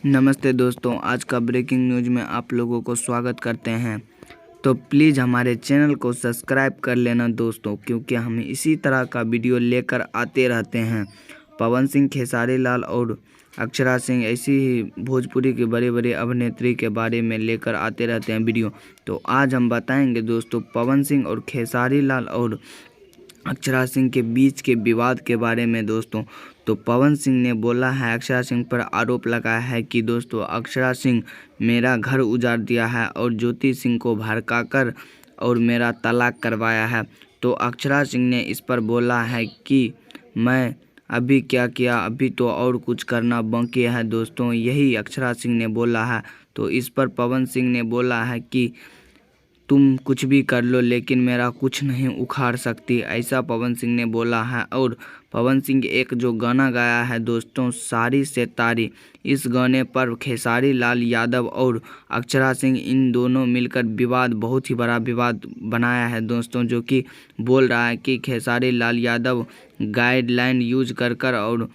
नमस्ते दोस्तों, आज का ब्रेकिंग न्यूज़ में आप लोगों को स्वागत करते हैं। तो प्लीज़ हमारे चैनल को सब्सक्राइब कर लेना दोस्तों, क्योंकि हम इसी तरह का वीडियो लेकर आते रहते हैं। पवन सिंह, खेसारी लाल और अक्षरा सिंह ऐसी ही भोजपुरी की बड़ी बड़ी अभिनेत्री के बारे में लेकर आते रहते हैं वीडियो। तो आज हम बताएंगे दोस्तों पवन सिंह और खेसारी लाल और अक्षरा सिंह के बीच के विवाद के बारे में दोस्तों। तो पवन सिंह ने बोला है, अक्षरा सिंह पर आरोप लगाया है कि दोस्तों अक्षरा सिंह मेरा घर उजाड़ दिया है और ज्योति सिंह को भड़काकर और मेरा तलाक करवाया है। तो अक्षरा सिंह ने इस पर बोला है कि मैं अभी क्या किया, अभी तो और कुछ करना बाकी है दोस्तों, यही अक्षरा सिंह ने बोला है। तो इस पर पवन सिंह ने बोला है कि तुम कुछ भी कर लो लेकिन मेरा कुछ नहीं उखाड़ सकती, ऐसा पवन सिंह ने बोला है। और पवन सिंह एक जो गाना गाया है दोस्तों, सारी से तारी, इस गाने पर खेसारी लाल यादव और अक्षरा सिंह इन दोनों मिलकर विवाद, बहुत ही बड़ा विवाद बनाया है दोस्तों, जो कि बोल रहा है कि खेसारी लाल यादव गाइडलाइन यूज कर और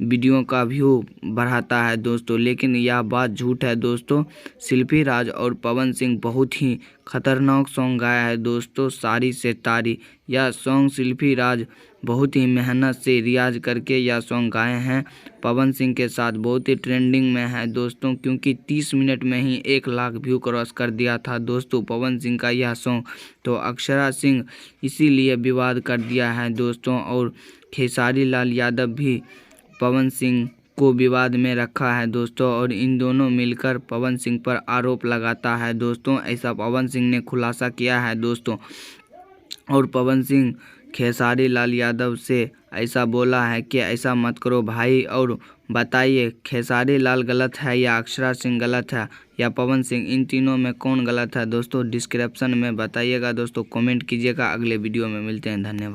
वीडियो का व्यू बढ़ाता है दोस्तों, लेकिन यह बात झूठ है दोस्तों। शिल्पी राज और पवन सिंह बहुत ही खतरनाक सॉन्ग गाया है दोस्तों, सारी से तारी। यह सॉन्ग शिल्पी राज बहुत ही मेहनत से रियाज करके यह सॉन्ग गाए हैं। पवन सिंह के साथ बहुत ही ट्रेंडिंग में है दोस्तों, क्योंकि 30 मिनट में ही 1 लाख व्यू क्रॉस कर दिया था दोस्तों पवन सिंह का यह सॉन्ग। तो अक्षरा सिंह इसीलिए विवाद कर दिया है दोस्तों, और खेसारी लाल यादव भी पवन सिंह को विवाद में रखा है दोस्तों, और इन दोनों मिलकर पवन सिंह पर आरोप लगाता है दोस्तों, ऐसा पवन सिंह ने खुलासा किया है दोस्तों। और पवन सिंह खेसारी लाल यादव से ऐसा बोला है कि ऐसा मत करो भाई, और बताइए खेसारी लाल गलत है या अक्षरा सिंह गलत है या पवन सिंह, इन तीनों में कौन गलत है दोस्तों? डिस्क्रिप्शन में बताइएगा दोस्तों, कमेंट कीजिएगा। अगले वीडियो में मिलते हैं, धन्यवाद।